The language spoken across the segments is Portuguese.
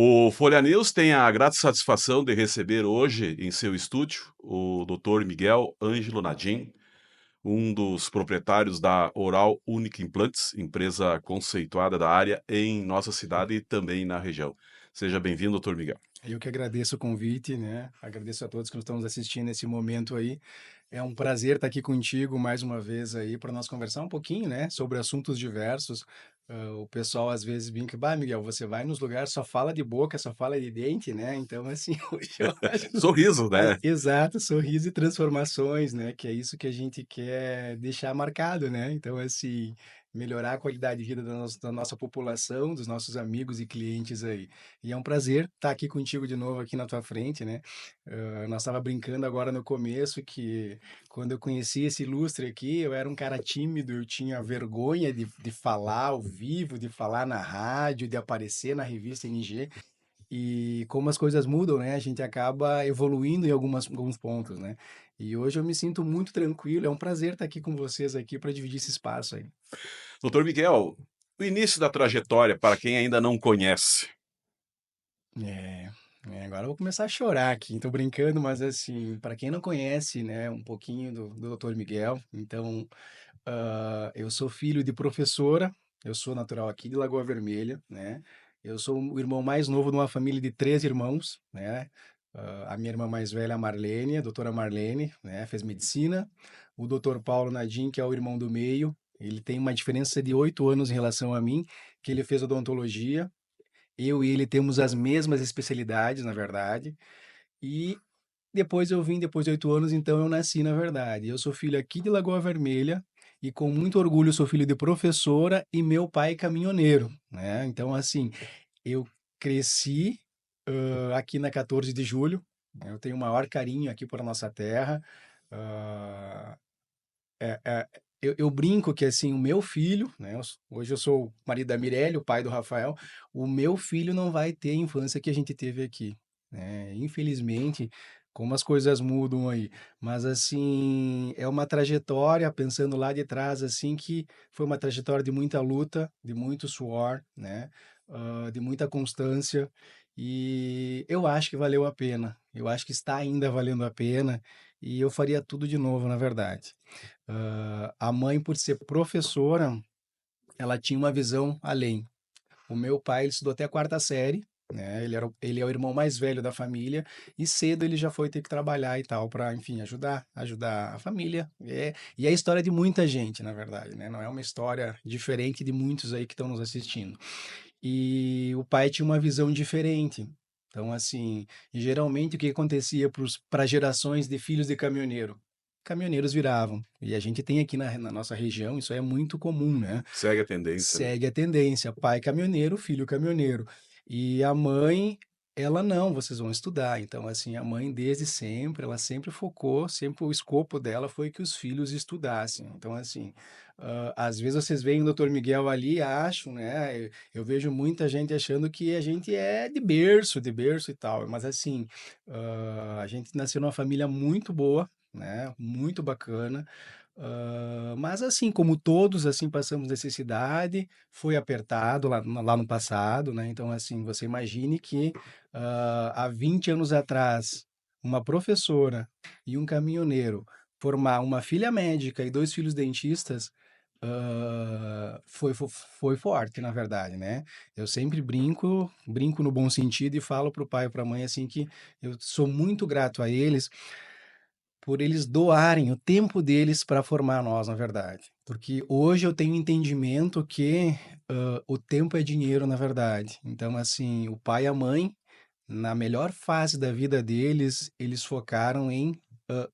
O Folha News tem a grata satisfação de receber hoje em seu estúdio o Dr. Miguel Ângelo Nadim, um dos proprietários da Oral Unique Implantes, empresa conceituada da área em nossa cidade e também na região. Seja bem-vindo, Dr. Miguel. Eu que agradeço o convite, né? Agradeço a todos que nos estamos assistindo nesse momento aí. É um prazer estar aqui contigo mais uma vez aí para nós conversar um pouquinho, né, sobre assuntos diversos. O pessoal às vezes brinca, bah, Miguel, você vai nos lugares só fala de boca, só fala de dente, né? Então assim, hoje eu acho Sorriso, né? exato, sorriso e transformações, né? Que é isso que a gente quer deixar marcado, né? Então assim, melhorar a qualidade de vida da nossa população, dos nossos amigos e clientes aí. E é um prazer estar aqui contigo de novo aqui na tua frente, né? Nós estava brincando agora no começo que quando eu conheci esse ilustre aqui, eu era um cara tímido, eu tinha vergonha de falar ao vivo, de falar na rádio, de aparecer na revista NG. E como as coisas mudam, né? A gente acaba evoluindo em alguns pontos, né? E hoje eu me sinto muito tranquilo, é um prazer estar aqui com vocês aqui para dividir esse espaço aí. Dr. Miguel, o início da trajetória, para quem ainda não conhece. É, agora eu vou começar a chorar aqui. Tô brincando, mas assim, para quem não conhece, né, um pouquinho do Dr. Miguel, então, eu sou filho de professora, eu sou natural aqui de Lagoa Vermelha, né? Eu sou o irmão mais novo de uma família de três irmãos, né? A minha irmã mais velha, a Marlene, a doutora Marlene, né, fez medicina. O doutor Paulo Nadim, que é o irmão do meio, ele tem uma diferença de 8 anos em relação a mim, que ele fez odontologia. Eu e ele temos as mesmas especialidades, na verdade. E depois eu vim, depois de 8 anos, então eu nasci, na verdade. Eu sou filho aqui de Lagoa Vermelha e com muito orgulho sou filho de professora e meu pai caminhoneiro, né? Então, assim, eu cresci aqui na 14 de julho, né? Eu tenho o maior carinho aqui por nossa terra. Ah, é, é, eu brinco que assim, o meu filho, né? Hoje eu sou o marido da Mirelle, o pai do Rafael. O meu filho não vai ter a infância que a gente teve aqui, né? Infelizmente, como as coisas mudam aí. Mas assim, é uma trajetória, pensando lá de trás, assim, que foi uma trajetória de muita luta, de muito suor, né? De muita constância. E eu acho que valeu a pena. Eu acho que está ainda valendo a pena. E eu faria tudo de novo, na verdade. A mãe, por ser professora, ela tinha uma visão além. O meu pai, ele estudou até a quarta série, né? Ele é o irmão mais velho da família e cedo ele já foi ter que trabalhar e tal para, enfim, ajudar a família. E é a história de muita gente, na verdade, né? Não é uma história diferente de muitos aí que estão nos assistindo. E o pai tinha uma visão diferente. Então, assim, geralmente o que acontecia para gerações de filhos de caminhoneiro? Caminhoneiros viravam. E a gente tem aqui na nossa região, isso é muito comum, né? Segue a tendência, né? Segue a tendência, pai caminhoneiro, filho caminhoneiro. E a mãe, ela não, vocês vão estudar. Então, assim, a mãe desde sempre, ela sempre focou, sempre o escopo dela foi que os filhos estudassem. Então, assim, às vezes vocês veem o doutor Miguel ali, e acham, né? Eu vejo muita gente achando que a gente é de berço e tal. Mas, assim, a gente nasceu numa família muito boa, né? Muito bacana. Mas assim, como todos, assim, passamos necessidade, foi apertado lá no passado, né? Então, assim, você imagine que há 20 anos atrás, uma professora e um caminhoneiro formar uma filha médica e dois filhos dentistas, foi forte, na verdade, né? Eu sempre brinco no bom sentido e falo para o pai e para a mãe, assim, que eu sou muito grato a eles por eles doarem o tempo deles para formar nós, na verdade. Porque hoje eu tenho entendimento que o tempo é dinheiro, na verdade. Então, assim, o pai e a mãe, na melhor fase da vida deles, eles focaram em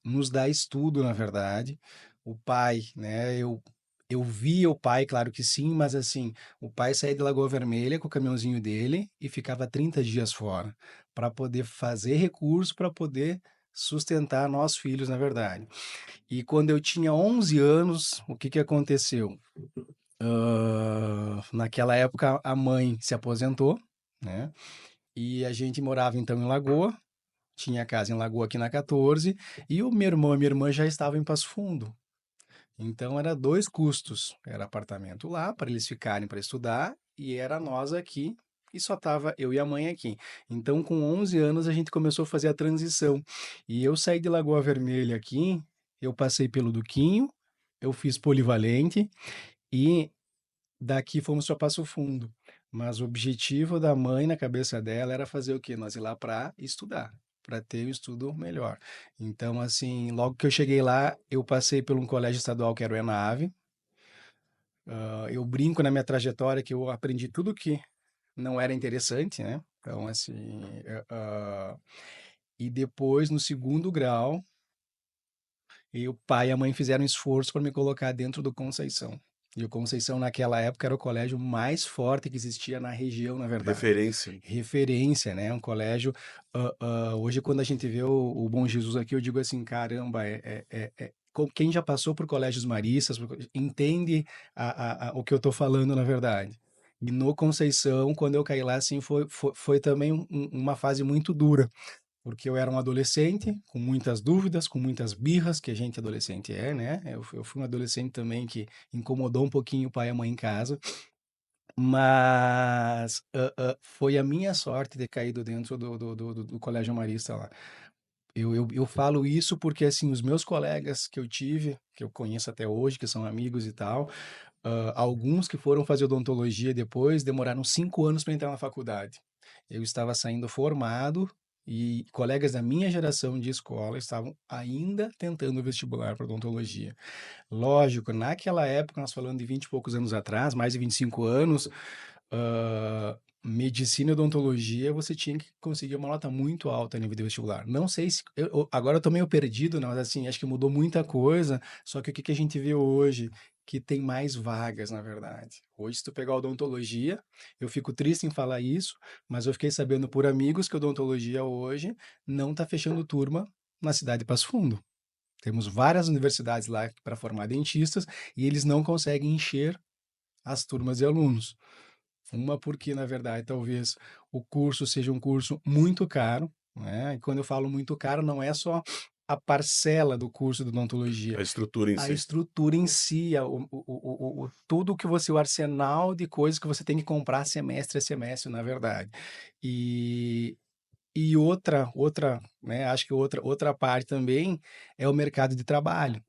nos dar estudo, na verdade. O pai, né, eu via o pai, claro que sim, mas assim, o pai saía de Lagoa Vermelha com o caminhãozinho dele e ficava 30 dias fora para poder fazer recurso, para poder sustentar nós filhos, na verdade. E quando eu tinha 11 anos, o que que aconteceu? Naquela época a mãe se aposentou, né? E a gente morava então em Lagoa, tinha casa em Lagoa aqui na 14, e o meu irmão e minha irmã já estavam em Passo Fundo. Então era dois custos, era apartamento lá para eles ficarem para estudar e era nós aqui. e só tava eu e a mãe aqui. Então, com 11 anos, a gente começou a fazer a transição. E eu saí de Lagoa Vermelha aqui, eu passei pelo Duquinho, eu fiz polivalente e daqui fomos para Passo Fundo. Mas o objetivo da mãe na cabeça dela era fazer o quê? Nós ir lá para estudar, para ter um estudo melhor. Então, assim, logo que eu cheguei lá, eu passei por um colégio estadual que era o ENAVE. Eu brinco na minha trajetória que eu aprendi tudo que não era interessante, né? Então, assim, e depois, no segundo grau, e o pai e a mãe fizeram um esforço para me colocar dentro do Conceição. E o Conceição, naquela época, era o colégio mais forte que existia na região, na verdade. Referência. Referência, né? Um colégio. Hoje, quando a gente vê o Bom Jesus aqui, eu digo assim: caramba, quem já passou por colégios maristas entende o que eu estou falando, na verdade. E no Conceição, quando eu caí lá, assim, foi também uma fase muito dura, porque eu era um adolescente com muitas dúvidas, com muitas birras, que a gente adolescente é, né? Eu fui um adolescente também que incomodou um pouquinho o pai e a mãe em casa, mas foi a minha sorte ter caído dentro do Colégio Marista lá. Eu falo isso porque, assim, os meus colegas que eu tive, que eu conheço até hoje, que são amigos e tal, alguns que foram fazer odontologia depois demoraram 5 anos para entrar na faculdade. Eu estava saindo formado e colegas da minha geração de escola estavam ainda tentando o vestibular para odontologia. Lógico, naquela época, nós falando de 20 e poucos anos atrás, mais de 25 anos, medicina e odontologia, você tinha que conseguir uma nota muito alta no nível de vestibular. Não sei se. Agora eu tô meio perdido, né? Mas assim, acho que mudou muita coisa. Só que o que que a gente vê hoje? Que tem mais vagas, na verdade. Hoje, se tu pegar odontologia, eu fico triste em falar isso, mas eu fiquei sabendo por amigos que odontologia hoje não está fechando turma na cidade de Passo Fundo. Temos várias universidades lá para formar dentistas e eles não conseguem encher as turmas de alunos. Uma porque, na verdade, talvez o curso seja um curso muito caro, né? E quando eu falo muito caro, não é só a parcela do curso de odontologia, A estrutura em a si. estrutura em si, tudo que você, o arsenal de coisas que você tem que comprar semestre a semestre, na verdade. E, e outra, né? Acho que outra parte também é o mercado de trabalho,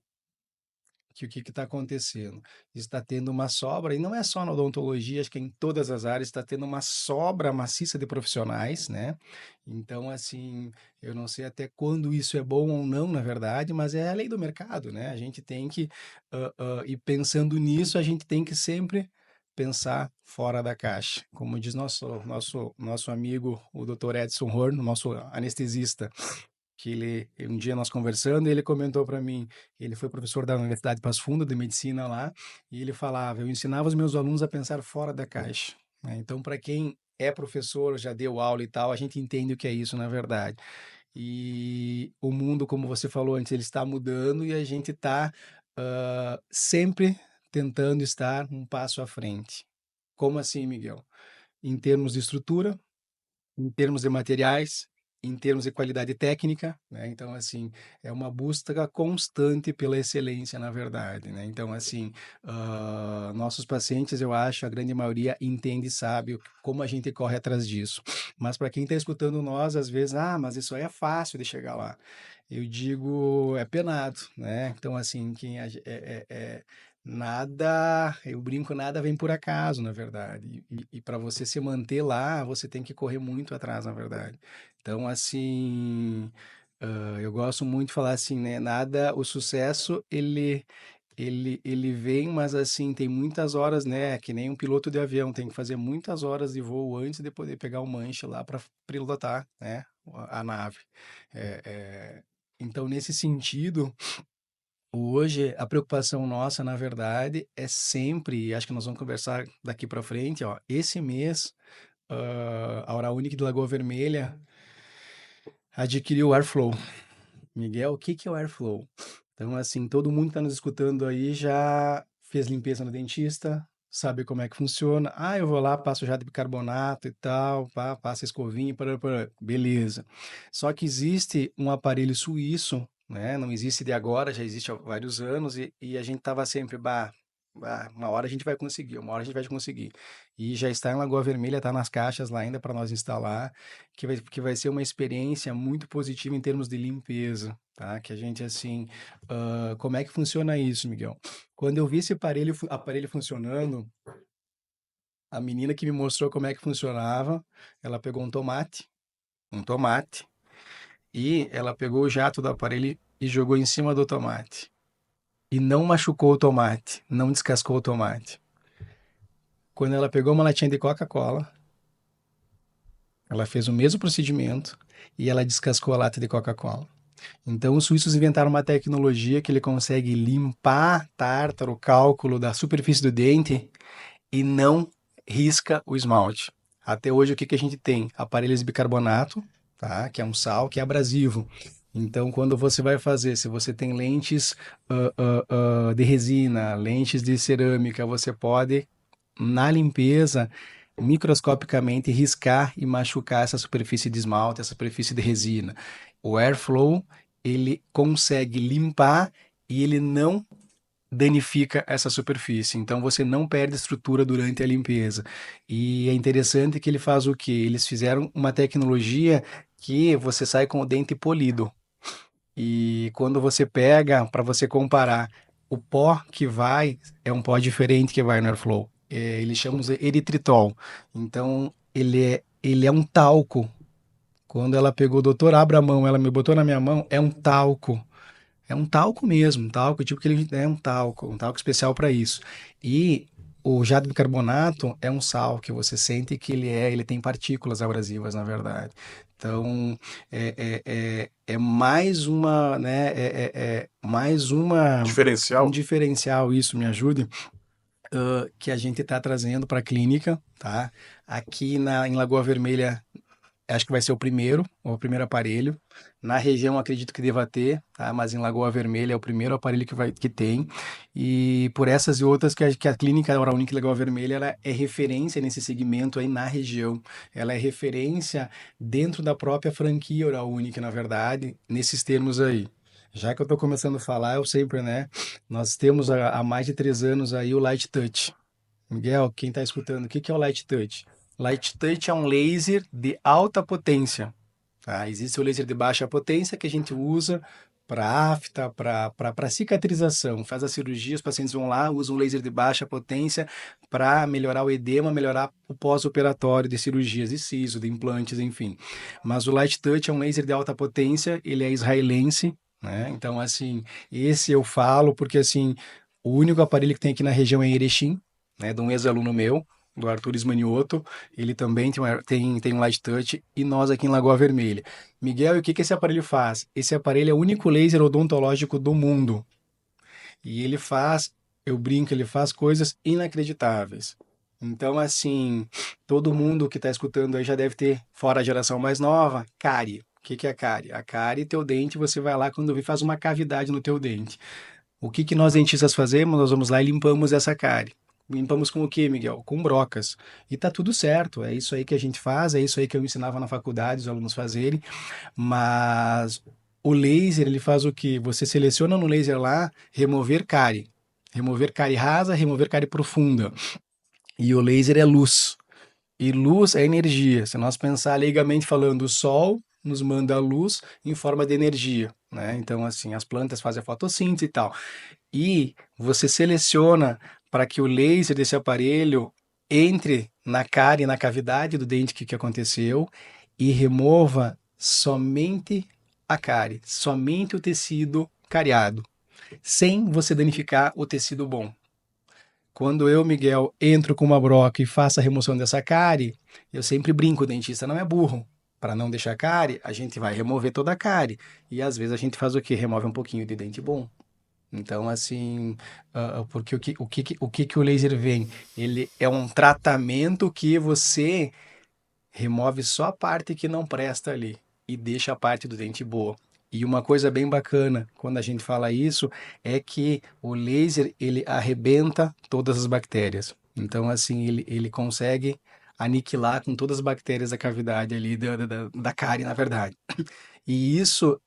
que o que está acontecendo? Está tendo uma sobra, e não é só na odontologia, acho que em todas as áreas está tendo uma sobra maciça de profissionais, né? Então, assim, eu não sei até quando isso é bom ou não, na verdade, mas é a lei do mercado, né? A gente tem que, e pensando nisso, a gente tem que sempre pensar fora da caixa. Como diz nosso amigo, o Dr. Edson Horn, nosso anestesista, que um dia nós conversando, ele comentou para mim, ele foi professor da Universidade de Passo Fundo de medicina lá, e ele falava, eu ensinava os meus alunos a pensar fora da caixa, né? Então, para quem é professor, já deu aula e tal, a gente entende o que é isso, na verdade. E o mundo, como você falou antes, ele está mudando e a gente está sempre tentando estar um passo à frente. Como assim, Miguel? Em termos de estrutura, em termos de materiais, em termos de qualidade técnica, né? Então, assim, é uma busca constante pela excelência, na verdade, né? Então, assim, nossos pacientes, eu acho, a grande maioria entende e sabe como a gente corre atrás disso. Mas para quem está escutando nós, às vezes, mas isso aí é fácil de chegar lá. Eu digo, é penado, né? Então, assim, nada, eu brinco, nada vem por acaso, na verdade. E para você se manter lá, você tem que correr muito atrás, na verdade. Então, assim, eu gosto muito de falar assim, né? Nada, o sucesso, ele vem, mas assim, tem muitas horas, né? Que nem um piloto de avião, tem que fazer muitas horas de voo antes de poder pegar o manche lá para pilotar, né? A nave. É, é, Então, nesse sentido, hoje, a preocupação nossa, na verdade, é sempre, e acho que nós vamos conversar daqui para frente, ó, esse mês, a Hora Única de Lagoa Vermelha adquiriu o Airflow. Miguel, o que que é o Airflow? Então, assim, todo mundo que está nos escutando aí já fez limpeza no dentista, sabe como é que funciona. Ah, eu vou lá, passo jato de bicarbonato e tal, passa escovinha, beleza. Só que existe um aparelho suíço, né? Não existe de agora, já existe há vários anos, e a gente tava sempre, Uma hora a gente vai conseguir, uma hora a gente vai conseguir. E já está em Lagoa Vermelha, está nas caixas lá ainda para nós instalar, que vai ser uma experiência muito positiva em termos de limpeza, tá? Que a gente, assim, como é que funciona isso, Miguel? Quando eu vi esse aparelho funcionando, a menina que me mostrou como é que funcionava, ela pegou um tomate, e ela pegou o jato do aparelho e jogou em cima do tomate. E não machucou o tomate, não descascou o tomate. Quando ela pegou uma latinha de Coca-Cola, ela fez o mesmo procedimento e ela descascou a lata de Coca-Cola. Então, os suíços inventaram uma tecnologia que ele consegue limpar tártaro, o cálculo da superfície do dente e não risca o esmalte. Até hoje, o que que a gente tem? Aparelhos de bicarbonato, tá? Que é um sal, que é abrasivo. Então, quando você vai fazer, se você tem lentes de resina, lentes de cerâmica, você pode, na limpeza, microscopicamente riscar e machucar essa superfície de esmalte, essa superfície de resina. O Airflow, ele consegue limpar e ele não danifica essa superfície. Então você não perde estrutura durante a limpeza. E é interessante que ele faz o quê? Eles fizeram uma tecnologia que você sai com o dente polido. E quando você pega, para você comparar, o pó que vai é um pó diferente que vai no Airflow. Eles chamam de eritritol. Então ele é um talco. Quando ela pegou, o doutor, abra a mão, ela me botou na minha mão, é um talco. É um talco mesmo, um talco, tipo que ele é um talco especial para isso. E o jato de bicarbonato é um sal que você sente que ele tem partículas abrasivas, na verdade. Então, é mais uma, né, mais um Diferencial? diferencial, isso me ajude, que a gente está trazendo para a clínica, tá? Aqui em Lagoa Vermelha acho que vai ser o primeiro aparelho. Na região acredito que deva ter, tá? Mas em Lagoa Vermelha é o primeiro aparelho que tem. E por essas e outras que a clínica Oral Unique Lagoa Vermelha ela é referência nesse segmento aí na região. Ela é referência dentro da própria franquia Oral Unique, na verdade, nesses termos aí. Já que eu estou começando a falar, eu sempre, né? Nós temos há mais de 3 anos aí o Light Touch. Miguel, quem está escutando, o que que é o Light Touch? Light Touch é um laser de alta potência. Tá? Existe o laser de baixa potência que a gente usa para afta, para cicatrização. Faz as cirurgias, os pacientes vão lá, usam um laser de baixa potência para melhorar o edema, melhorar o pós-operatório de cirurgias de siso, de implantes, enfim. Mas o Light Touch é um laser de alta potência, ele é israelense, né? Então, assim, esse eu falo porque, assim, o único aparelho que tem aqui na região é em Erechim, né, de um ex-aluno meu, do Arthur Ismanioto. Ele também tem um Light Touch e nós aqui em Lagoa Vermelha. Miguel, e o que que esse aparelho faz? Esse aparelho é o único laser odontológico do mundo. E ele faz, eu brinco, ele faz coisas inacreditáveis. Então, assim, todo mundo que está escutando aí já deve ter, fora a geração mais nova, cárie. O que que é cárie? A cárie, teu dente, você vai lá quando vê, faz uma cavidade no teu dente. O que que nós dentistas fazemos? Nós vamos lá e limpamos essa cárie. Limpamos com o quê, Miguel? Com brocas. E tá tudo certo, é isso aí que a gente faz, é isso aí que eu ensinava na faculdade os alunos fazerem, mas o laser, ele faz o quê? Você seleciona no laser lá, remover cárie. Remover cárie rasa, remover cárie profunda. E o laser é luz. E luz é energia. Se nós pensar leigamente falando, o sol nos manda a luz em forma de energia, né? Então, assim, as plantas fazem a fotossíntese e tal. E você seleciona para que o laser desse aparelho entre na cárie, na cavidade do dente que aconteceu e remova somente a cárie, somente o tecido cariado, sem você danificar o tecido bom. Quando eu, Miguel, entro com uma broca e faço a remoção dessa cárie, eu sempre brinco, o dentista não é burro. Para não deixar cárie, a gente vai remover toda a cárie. E às vezes a gente faz o quê? Remove um pouquinho de dente bom. Então, assim, porque o que que o laser vem? Ele é um tratamento que você remove só a parte que não presta ali e deixa a parte do dente boa. E uma coisa bem bacana quando a gente fala isso é que o laser ele arrebenta todas as bactérias. Então, assim, ele consegue aniquilar com todas as bactérias da cavidade ali da cárie, na verdade. E isso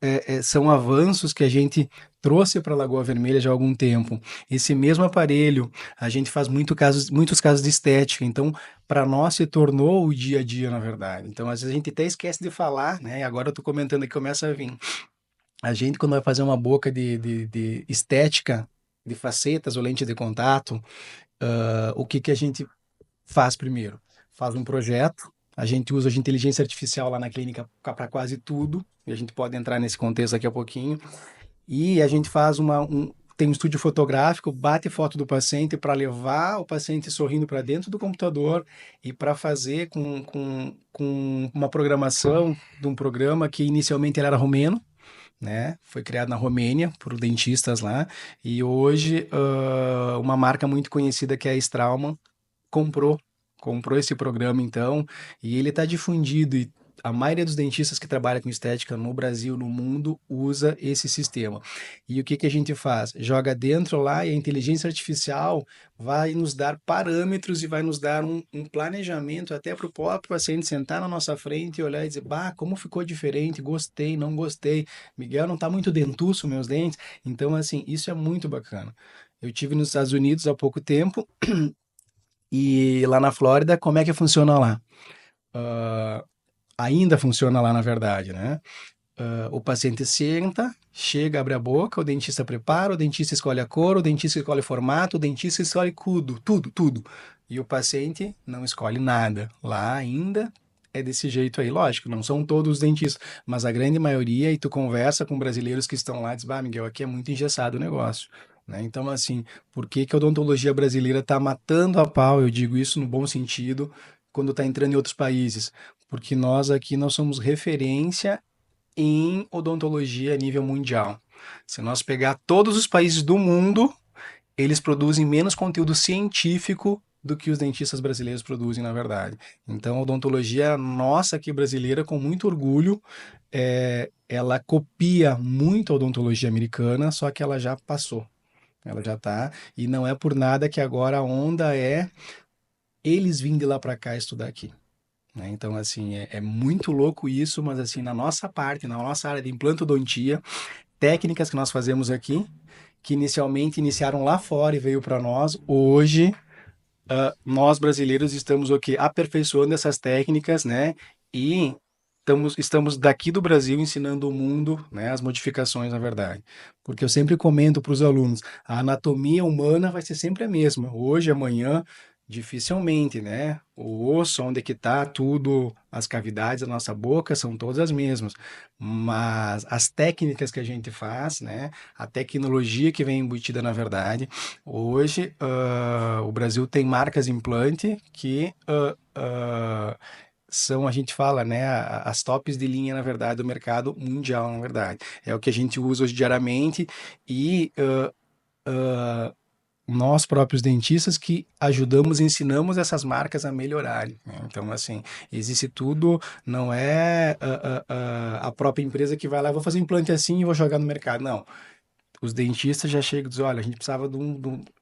são avanços que a gente trouxe para a Lagoa Vermelha já há algum tempo. Esse mesmo aparelho, a gente faz muitos casos de estética, então para nós se tornou o dia a dia, na verdade. Então, às vezes a gente até esquece de falar, né? E agora eu estou comentando aqui, começa a vir. A gente, quando vai fazer uma boca de estética, de facetas ou lente de contato, o que que a gente faz primeiro? Faz um projeto, a gente usa a inteligência artificial lá na clínica para quase tudo, e a gente pode entrar nesse contexto daqui a pouquinho, e a gente faz tem um estúdio fotográfico, bate foto do paciente para levar o paciente sorrindo para dentro do computador e para fazer com uma programação de um programa que inicialmente ele era romeno, né? Foi criado na Romênia por dentistas lá e hoje uma marca muito conhecida que é a Straumann comprou comprou esse programa então e ele está difundido e a maioria dos dentistas que trabalham com estética no Brasil, no mundo, usa esse sistema. E o que que a gente faz? Joga dentro lá e a inteligência artificial vai nos dar parâmetros e vai nos dar um planejamento até para o próprio paciente sentar na nossa frente e olhar e dizer, bah, como ficou diferente, gostei, não gostei. Miguel, não está muito dentuço meus dentes. Então, assim, isso é muito bacana. Eu tive nos Estados Unidos há pouco tempo e lá na Flórida, como é que funciona lá? Ah, ainda funciona lá, na verdade, né? O paciente senta, chega, abre a boca, o dentista prepara, o dentista escolhe a cor, o dentista escolhe o formato, o dentista escolhe tudo. E o paciente não escolhe nada. Lá ainda é desse jeito aí. Lógico, não são todos os dentistas, mas a grande maioria, e tu conversa com brasileiros que estão lá, diz, bah, Miguel, aqui é muito engessado o negócio. Né? Então, assim, por que que a odontologia brasileira está matando a pau? Eu digo isso no bom sentido, quando está entrando em outros países. Porque nós aqui, nós somos referência em odontologia a nível mundial. Se nós pegar todos os países do mundo, eles produzem menos conteúdo científico do que os dentistas brasileiros produzem, na verdade. Então, a odontologia nossa aqui brasileira, com muito orgulho, ela copia muito a odontologia americana, só que ela já passou. Ela já está, e não é por nada que agora a onda é eles virem de lá para cá estudar aqui. Né? Então, assim, é muito louco isso, mas assim, na nossa parte, na nossa área de implantodontia, técnicas que nós fazemos aqui, que inicialmente iniciaram lá fora e veio para nós, hoje nós brasileiros estamos o quê? Aperfeiçoando essas técnicas, né? E estamos daqui do Brasil ensinando o mundo, né, as modificações, na verdade. Porque eu sempre comento para os alunos, a anatomia humana vai ser sempre a mesma. Hoje, amanhã, dificilmente, né? O osso, onde que está tudo, as cavidades da nossa boca são todas as mesmas. Mas as técnicas que a gente faz, né? A tecnologia que vem embutida na verdade, hoje, o Brasil tem marcas implante que são, a gente fala, né, as tops de linha, na verdade, do mercado mundial, na verdade. É o que a gente usa hoje diariamente e nós próprios dentistas que ajudamos e ensinamos essas marcas a melhorarem. Né? Então, assim, existe tudo, não é a própria empresa que vai lá, vou fazer um implante assim e vou jogar no mercado. Não, os dentistas já chegam e dizem, olha, a gente precisava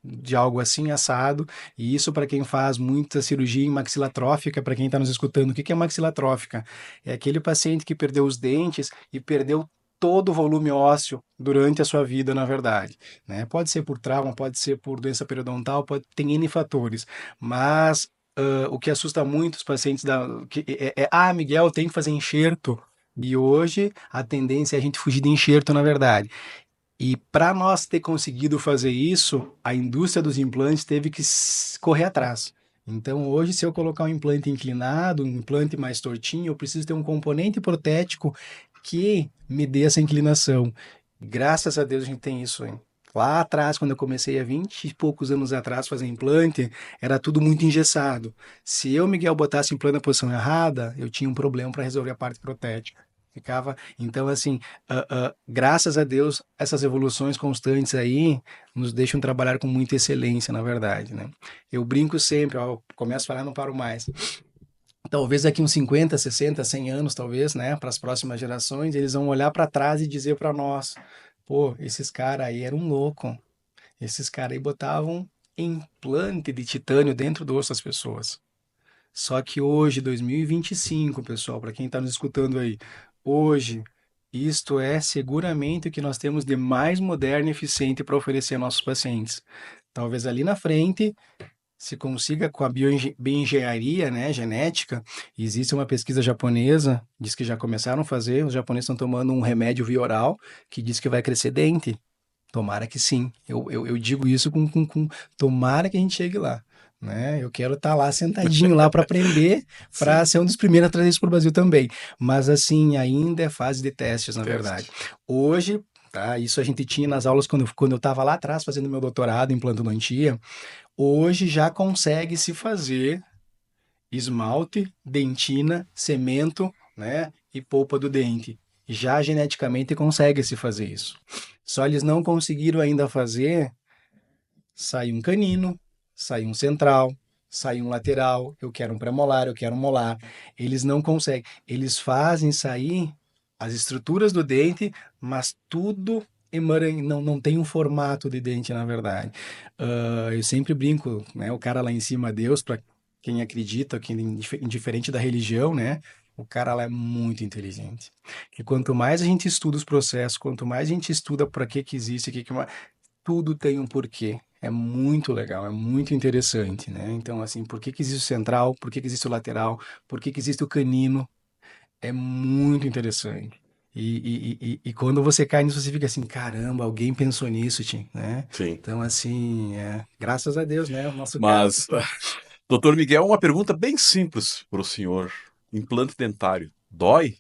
de algo assim assado, e isso para quem faz muita cirurgia em maxilatrófica, para quem está nos escutando, o que que é maxilatrófica? É aquele paciente que perdeu os dentes e perdeu todo o volume ósseo durante a sua vida, na verdade, né? Pode ser por trauma, pode ser por doença periodontal, tem N fatores, mas o que assusta muito os pacientes Miguel, tem que fazer enxerto, e hoje a tendência é a gente fugir de enxerto, na verdade. E para nós ter conseguido fazer isso, a indústria dos implantes teve que correr atrás. Então, hoje, se eu colocar um implante inclinado, um implante mais tortinho, eu preciso ter um componente protético que me dê essa inclinação. Graças a Deus a gente tem isso, hein? Lá atrás, quando eu comecei há 20 e poucos anos atrás fazer implante, era tudo muito engessado. Se eu, Miguel, botasse o implante na posição errada, eu tinha um problema para resolver a parte protética. Ficava, então, assim, graças a Deus, essas evoluções constantes aí nos deixam trabalhar com muita excelência, na verdade, né? Eu brinco sempre, ó, começo a falar, não paro mais. Talvez daqui uns 50, 60, 100 anos, talvez, né, para as próximas gerações, eles vão olhar para trás e dizer para nós: pô, esses caras aí eram loucos. Esses caras aí botavam implante de titânio dentro do osso das pessoas. Só que hoje, 2025, pessoal, para quem está nos escutando aí, hoje isto é seguramente o que nós temos de mais moderno e eficiente para oferecer aos nossos pacientes. Talvez ali na frente se consiga com a bioengenharia, né, genética. Existe uma pesquisa japonesa, diz que já começaram a fazer, os japoneses estão tomando um remédio via oral que diz que vai crescer dente. Tomara que sim. Eu digo isso tomara que a gente chegue lá. Né? Eu quero estar lá sentadinho lá para aprender, para Sim, ser um dos primeiros a trazer isso para o Brasil também. Mas assim, ainda é fase de testes, na verdade. teste. Hoje, tá? Isso a gente tinha nas aulas quando eu estava lá atrás fazendo meu doutorado em plantodontia. Hoje já consegue se fazer esmalte, dentina, cemento, né, e polpa do dente. Já geneticamente consegue se fazer isso. Só eles não conseguiram ainda fazer sair um canino, sair um central, sair um lateral, eu quero um premolar, eu quero um molar. Eles não conseguem. Eles fazem sair as estruturas do dente, mas tudo não tem um formato de dente, na verdade. Eu sempre brinco, né? O cara lá em cima, Deus, para quem acredita, que indiferente da religião, né? O cara lá é muito inteligente. E quanto mais a gente estuda os processos, quanto mais a gente estuda para que existe, tudo tem um porquê. É muito legal, é muito interessante, né? Então, assim, por que existe o central? Por que existe o lateral? Por que existe o canino? É muito interessante. E quando você cai nisso, você fica assim, caramba, alguém pensou nisso, Tim, né? Sim. Então, assim, graças a Deus, né? O nosso caso. Mas, doutor Miguel, uma pergunta bem simples para o senhor. Implante dentário, dói?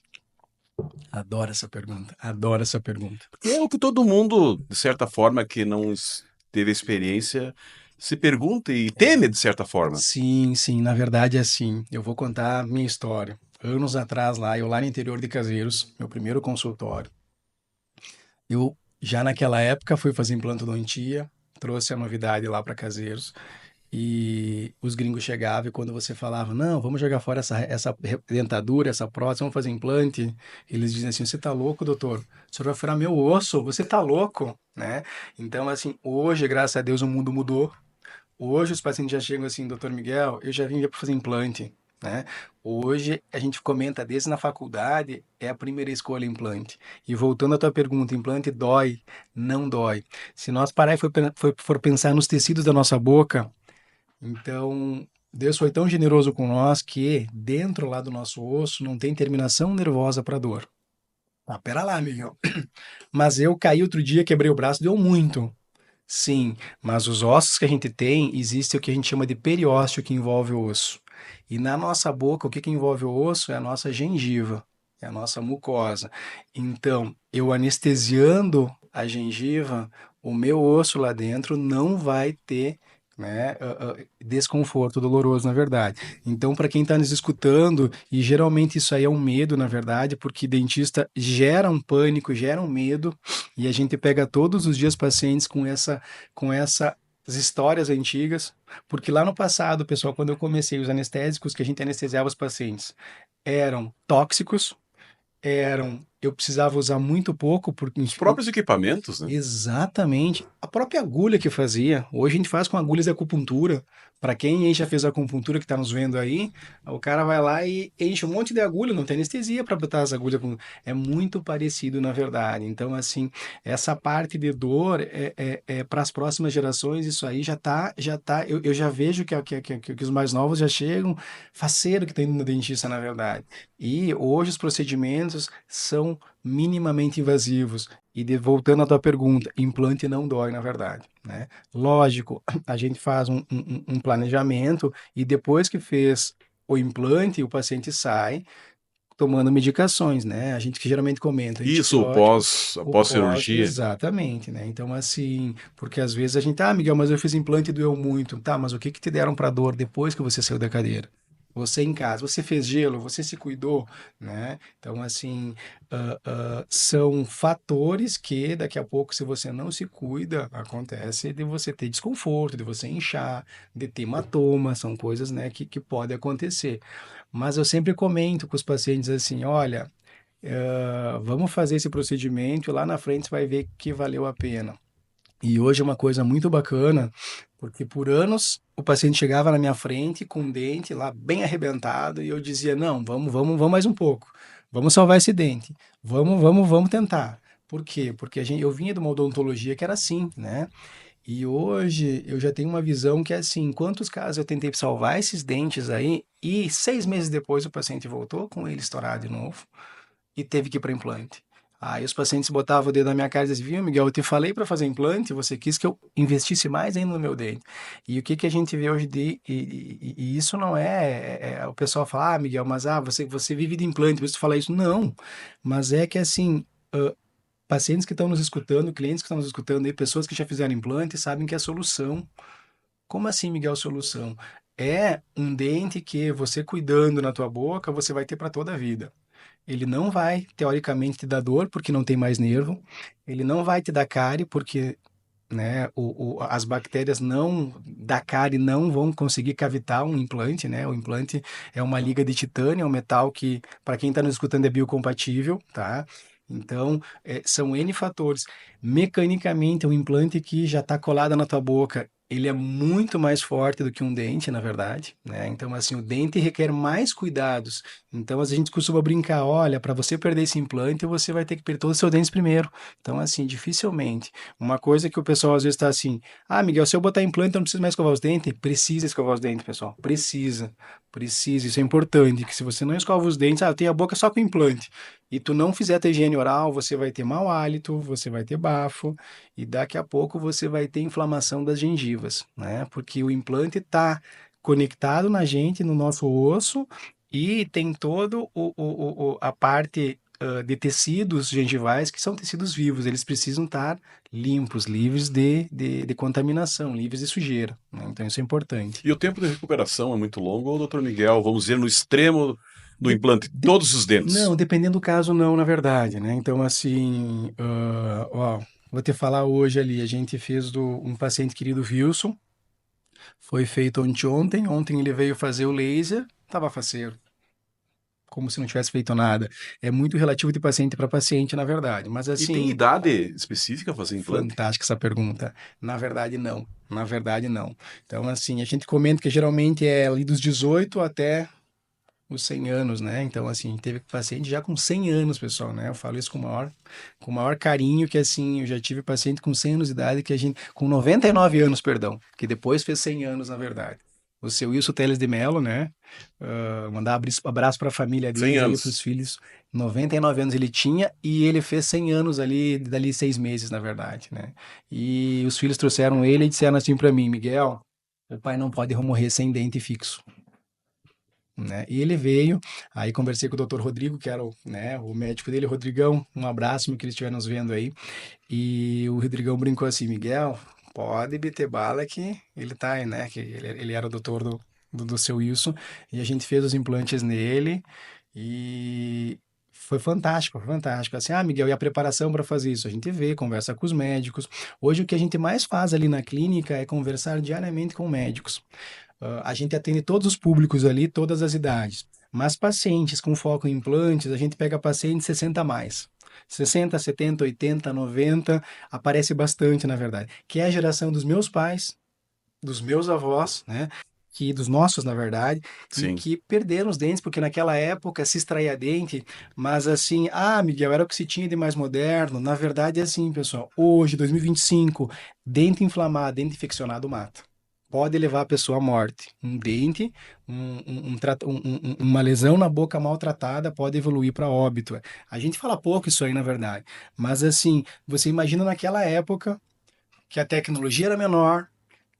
Adoro essa pergunta, adoro essa pergunta. Porque é o que todo mundo, de certa forma, que não teve experiência, se pergunta e teme, de certa forma. Sim, sim, na verdade é assim. Eu vou contar a minha história. Anos atrás, eu lá no interior de Caseiros, meu primeiro consultório. Eu já naquela época fui fazer implantodontia, trouxe a novidade lá para Caseiros e os gringos chegavam e quando você falava, não, vamos jogar fora essa dentadura, essa prótese, vamos fazer implante, eles dizem assim, você tá louco, doutor? O senhor vai furar meu osso, você tá louco, né? Então, assim, hoje, graças a Deus, o mundo mudou. Hoje os pacientes já chegam assim, doutor Miguel, eu já vim para fazer implante, né? Hoje a gente comenta desde na faculdade, é a primeira escolha implante. E voltando à tua pergunta, implante dói? Não dói. Se nós parar e for pensar nos tecidos da nossa boca, então Deus foi tão generoso com nós que dentro lá do nosso osso não tem terminação nervosa para dor. Ah, pera lá, Miguel. Mas eu caí outro dia, quebrei o braço, deu muito. Sim, mas os ossos que a gente tem, existe o que a gente chama de periósteo que envolve o osso. E na nossa boca, o que que envolve o osso é a nossa gengiva, é a nossa mucosa. Então, eu anestesiando a gengiva, o meu osso lá dentro não vai ter, né, desconforto doloroso, na verdade. Então, para quem está nos escutando, e geralmente isso aí é um medo, na verdade, porque dentista gera um pânico, gera um medo, e a gente pega todos os dias pacientes com essas histórias antigas, porque lá no passado, pessoal, quando eu comecei, os anestésicos que a gente anestesiava os pacientes eram tóxicos, eu precisava usar muito pouco, porque Os próprios equipamentos, né? exatamente. A própria agulha que fazia. Hoje a gente faz com agulhas de acupuntura. Para quem aí já fez acupuntura que está nos vendo aí, o cara vai lá e enche um monte de agulha, não tem anestesia para botar as agulhas. É muito parecido, na verdade. Então, assim, essa parte de dor para as próximas gerações, isso aí já tá. Eu já vejo que os mais novos já chegam faceiro que está indo no dentista, na verdade. E hoje os procedimentos são minimamente invasivos. Voltando à tua pergunta, implante não dói, na verdade, né? Lógico, a gente faz um planejamento e depois que fez o implante, o paciente sai tomando medicações, né? A gente que geralmente comenta Isso antibiótico, o após pós, cirurgia. exatamente, né? Então, assim, porque às vezes a gente, Miguel, mas eu fiz implante e doeu muito. Tá, mas o que que te deram para dor depois que você saiu da cadeira? Você em casa, você fez gelo, você se cuidou, né? Então, assim, são fatores que daqui a pouco, se você não se cuida, acontece de você ter desconforto, de você inchar, de ter hematoma, são coisas, né, que podem acontecer. Mas eu sempre comento com os pacientes assim, olha, vamos fazer esse procedimento e lá na frente você vai ver que valeu a pena. E hoje é uma coisa muito bacana, porque por anos o paciente chegava na minha frente com o dente lá bem arrebentado e eu dizia, não, vamos mais um pouco. Vamos salvar esse dente. Vamos tentar. Por quê? Porque eu vinha de uma odontologia que era assim, né? E hoje eu já tenho uma visão que é assim, quantos casos eu tentei salvar esses dentes aí e 6 meses depois o paciente voltou com ele estourado de novo e teve que ir para implante. Aí os pacientes botavam o dedo na minha cara e diziam, viu, Miguel, eu te falei para fazer implante, você quis que eu investisse mais ainda no meu dente. E o que que a gente vê hoje e isso não o pessoal fala, ah, Miguel, mas você vive de implante, por isso tu fala isso. Não, mas é que assim, pacientes que estão nos escutando, clientes que estão nos escutando e pessoas que já fizeram implante sabem que é a solução. Como assim, Miguel, solução? É um dente que você cuidando na tua boca, você vai ter para toda a vida. Ele não vai, teoricamente, te dar dor, porque não tem mais nervo. Ele não vai te dar cárie, porque né, as bactérias não da cárie não vão conseguir cavitar um implante, né? O implante é uma liga de titânio, é um metal que, para quem está nos escutando, é biocompatível, tá? Então, são N fatores. Mecanicamente, um implante que já está colado na tua boca, ele é muito mais forte do que um dente, na verdade, né? Então, assim, o dente requer mais cuidados. Então, a gente costuma brincar, olha, para você perder esse implante, você vai ter que perder todos os seus dentes primeiro. Então, assim, dificilmente. Uma coisa que o pessoal às vezes está assim, ah, Miguel, se eu botar implante, eu não preciso mais escovar os dentes? Precisa escovar os dentes, pessoal. Precisa. Precisa. Isso é importante, que se você não escova os dentes, eu tenho a boca só com implante, e tu não fizer a tua higiene oral, você vai ter mau hálito, você vai ter bafo, e daqui a pouco você vai ter inflamação das gengivas, né? Porque o implante está conectado na gente, no nosso osso, e tem todo a parte de tecidos gengivais que são tecidos vivos, eles precisam estar limpos, livres de contaminação, livres de sujeira, né? Então isso é importante. E o tempo de recuperação é muito longo, ou, doutor Miguel, vamos dizer, no extremo do De- implante, de- todos os dentes? não, dependendo do caso, não, na verdade, né? Então, assim, ó, vou te falar hoje ali, a gente fez um paciente querido Wilson, foi feito anteontem, ontem ele veio fazer o laser, tava faceiro, como se não tivesse feito nada. É muito relativo de paciente para paciente, na verdade, mas E tem assim, idade específica para fazer implante? fantástica essa pergunta. Na verdade, não. Na verdade, não. Então, assim, a gente comenta que geralmente é ali dos 18 até os 100 anos, né? Então, assim, teve paciente já com 100 anos, pessoal, né? Eu falo isso com o maior carinho, que assim, eu já tive paciente com 100 anos de idade, com 99 anos, perdão, que depois fez 100 anos, na verdade. O seu Wilson Teles de Mello, né? Mandar abraço para a família 100 deles ali, para os anos. filhos. 99 anos ele tinha e ele fez 100 anos ali, dali 6 meses, na verdade, né? E os filhos trouxeram ele e disseram assim para mim, Miguel, o pai não pode morrer sem dente fixo, né? E ele veio, aí conversei com o doutor Rodrigo, que era o médico dele, Rodrigão, um abraço, meu, que ele estiver nos vendo aí. E o Rodrigão brincou assim, Miguel, pode meter bala que ele tá aí, né? Que ele era o doutor do seu Wilson, e a gente fez os implantes nele, e foi fantástico, fantástico. Assim, ah, Miguel, e a preparação para fazer isso? A gente vê, conversa com os médicos. Hoje o que a gente mais faz ali na clínica é conversar diariamente com médicos. A gente atende todos os públicos ali, todas as idades. Mas pacientes com foco em implantes, a gente pega pacientes 60 a mais. 60, 70, 80, 90, aparece bastante, na verdade. Que é a geração dos meus pais, dos meus avós, né? Que dos nossos, na verdade, e Sim. que perderam os dentes, porque naquela época se extraía dente, mas assim, ah, Miguel, era o que se tinha de mais moderno. Na verdade é assim, pessoal. Hoje, 2025, dente inflamado, dente infeccionado mata. Pode levar a pessoa à morte. Um dente, uma lesão na boca maltratada pode evoluir para óbito. A gente fala pouco isso aí, na verdade. Mas assim, você imagina naquela época que a tecnologia era menor,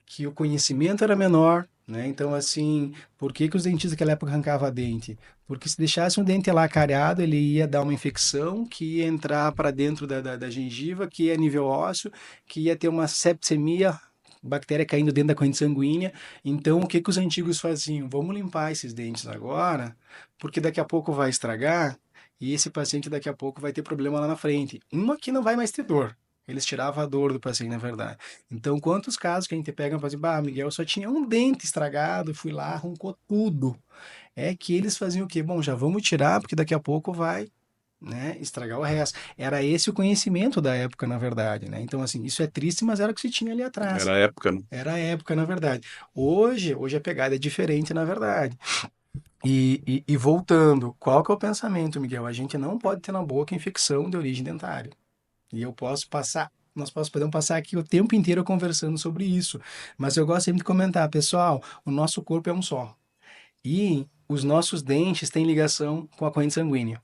que o conhecimento era menor, né? Então, assim, por que que os dentistas naquela época arrancavam dente? Porque se deixasse um dente lá cariado, ele ia dar uma infecção que ia entrar para dentro da gengiva, que ia a nível ósseo, que ia ter uma sepsemia, bactéria caindo dentro da corrente sanguínea. Então, o que que os antigos faziam? Vamos limpar esses dentes agora, porque daqui a pouco vai estragar e esse paciente daqui a pouco vai ter problema lá na frente. Uma que não vai mais ter dor. Eles tiravam a dor do paciente, na verdade. Então, quantos casos que a gente pega e fala assim, bah, Miguel, só tinha um dente estragado, fui lá, arrancou tudo. É que eles faziam o quê? Bom, já vamos tirar, porque daqui a pouco vai, né, estragar o resto. Era esse o conhecimento da época, na verdade, né? Então, assim, isso é triste, mas era o que se tinha ali atrás. Era a época, né? Era a época, na verdade. Hoje a pegada é diferente, na verdade. E voltando, qual que é o pensamento, Miguel? A gente não pode ter na boca infecção de origem dentária. E eu posso passar, podemos passar aqui o tempo inteiro conversando sobre isso. Mas eu gosto sempre de comentar, pessoal, o nosso corpo é um só. E os nossos dentes têm ligação com a corrente sanguínea.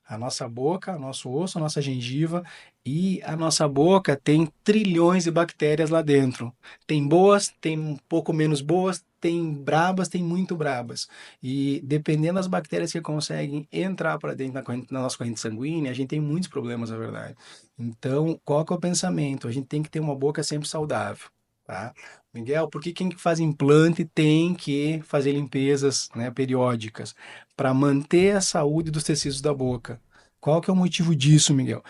A nossa boca, o nosso osso, a nossa gengiva e a nossa boca tem trilhões de bactérias lá dentro. Tem boas, tem um pouco menos boas, tem brabas, tem muito brabas. E dependendo das bactérias que conseguem entrar para dentro na nossa corrente sanguínea, a gente tem muitos problemas, na verdade. Então, qual que é o pensamento? A gente tem que ter uma boca sempre saudável, tá? Miguel, por que quem faz implante tem que fazer limpezas, né, periódicas? Para manter a saúde dos tecidos da boca. Qual que é o motivo disso, Miguel?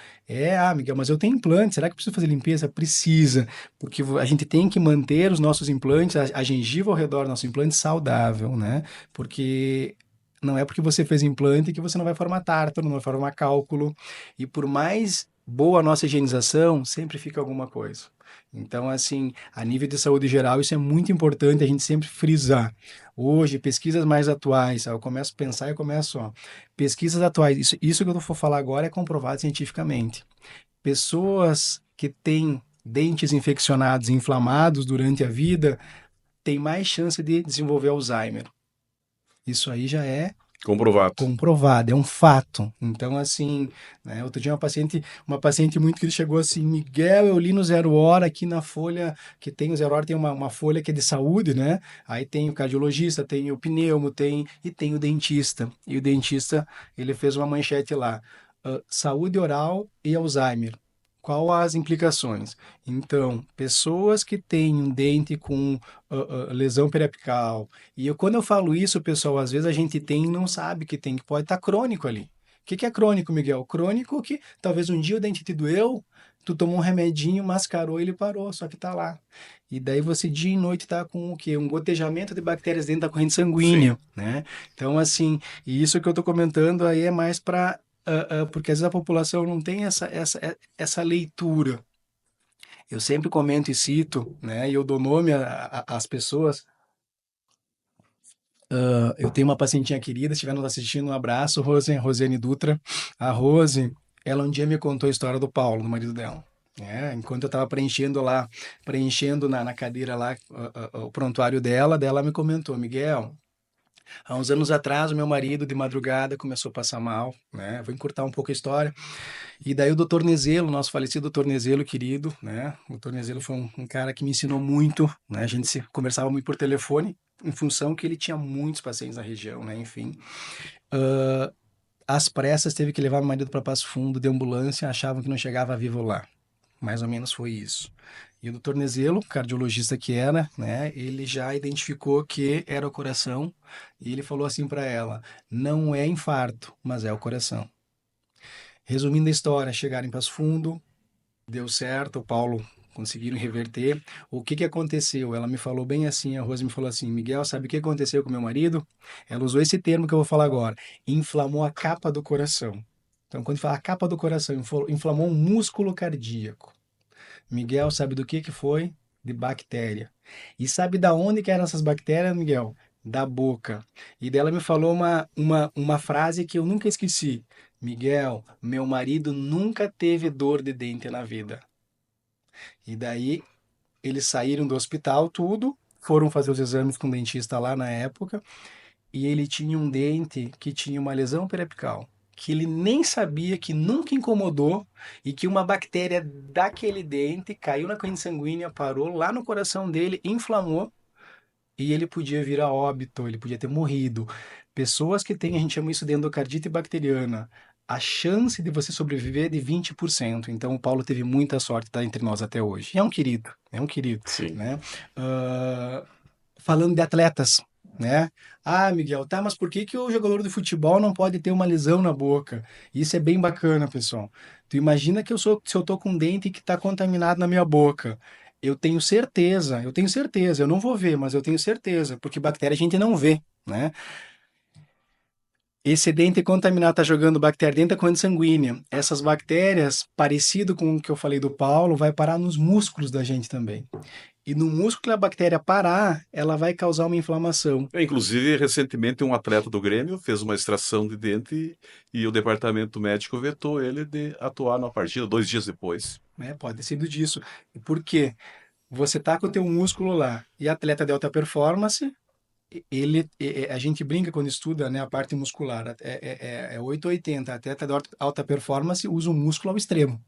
Miguel, mas eu tenho implante, será que eu preciso fazer limpeza? Precisa, porque a gente tem que manter os nossos implantes, a gengiva ao redor do nosso implante saudável, né? Porque não é porque você fez implante que você não vai formar tártaro, não vai formar cálculo, e por mais boa a nossa higienização, sempre fica alguma coisa. Então, assim, a nível de saúde geral, isso é muito importante a gente sempre frisar. Hoje, pesquisas mais atuais, eu começo a pensar e começo, ó, pesquisas atuais, isso que eu vou falar agora é comprovado cientificamente. Pessoas que têm dentes infeccionados, inflamados durante a vida, têm mais chance de desenvolver Alzheimer. Isso aí já é Comprovado. comprovado, é um fato. Então, assim, né, outro dia uma paciente muito que chegou assim, Miguel, eu li no Zero Hora aqui na folha, que tem o Zero Hora, tem uma folha que é de saúde, né? Aí tem o cardiologista, tem o pneumo, e tem o dentista. E o dentista, ele fez uma manchete lá, saúde oral e Alzheimer. Qual as implicações? Então, pessoas que têm um dente com lesão periapical, quando eu falo isso, pessoal, às vezes a gente tem e não sabe que tem, que pode estar crônico ali. O que que é crônico, Miguel? Crônico que talvez um dia o dente te doeu, tu tomou um remedinho, mascarou e ele parou, só que tá lá. E daí você dia e noite tá com o quê? Um gotejamento de bactérias dentro da corrente Sim. sanguínea, né? Então, assim, e isso que eu tô comentando aí é mais para porque às vezes a população não tem essa leitura. Eu sempre comento e cito, né? E eu dou nome às pessoas. Eu tenho uma pacientinha querida, se estiver nos assistindo, um abraço, Rosiane Dutra. A Rose, ela um dia me contou a história do Paulo, do marido dela. Enquanto eu estava preenchendo na cadeira lá o prontuário dela me comentou, Miguel, há uns anos atrás o meu marido de madrugada começou a passar mal, né? Vou encurtar um pouco a história. E daí o doutor Nezelo, nosso falecido doutor Nezelo, querido, né? O doutor Nezelo foi um cara que me ensinou muito, né? A gente se conversava muito por telefone, em função que ele tinha muitos pacientes na região, né? Enfim. Uh, às pressas teve que levar meu marido para Passo Fundo de ambulância, achavam que não chegava vivo lá. Mais ou menos foi isso. E o doutor Nezelo, cardiologista que era, né? Ele já identificou que era o coração e ele falou assim para ela: não é infarto, mas é o coração. Resumindo a história, chegaram em Passo Fundo, deu certo, o Paulo conseguiram reverter. O que que aconteceu? Ela me falou bem assim, a Rose me falou assim, Miguel, sabe o que aconteceu com meu marido? Ela usou esse termo que eu vou falar agora, inflamou a capa do coração. Então, quando fala a capa do coração, inflamou um músculo cardíaco. Miguel, sabe do que foi? De bactéria. E sabe da onde que eram essas bactérias, Miguel? Da boca. E dela me falou uma frase que eu nunca esqueci. Miguel, meu marido nunca teve dor de dente na vida. E daí eles saíram do hospital, tudo, foram fazer os exames com o dentista lá na época, e ele tinha um dente que tinha uma lesão periapical, que ele nem sabia, que nunca incomodou, e que uma bactéria daquele dente caiu na corrente sanguínea, parou lá no coração dele, inflamou, e ele podia vir a óbito, ele podia ter morrido. Pessoas que têm, a gente chama isso de endocardite bacteriana, a chance de você sobreviver é de 20%. Então, o Paulo teve muita sorte de estar entre nós até hoje. E é um querido, Sim. né? Ah, falando de atletas, né? Ah, Miguel, tá, mas por que que o jogador de futebol não pode ter uma lesão na boca? Isso é bem bacana, pessoal. Tu imagina que se eu tô com um dente que está contaminado na minha boca. Eu tenho certeza, eu não vou ver, mas eu tenho certeza, porque bactéria a gente não vê, né? esse dente contaminado está jogando bactéria dentro da corrente sanguínea. Essas bactérias, parecido com o que eu falei do Paulo, vai parar nos músculos da gente também. E no músculo que a bactéria parar, ela vai causar uma inflamação. Inclusive, recentemente, um atleta do Grêmio fez uma extração de dente e o departamento médico vetou ele de atuar na partida 2 dias depois. Né? Pode ter sido disso. Por quê? Você tá com o teu músculo lá e atleta de alta performance, a gente brinca quando estuda, né, a parte muscular, é 880, atleta de alta performance usa o músculo ao extremo,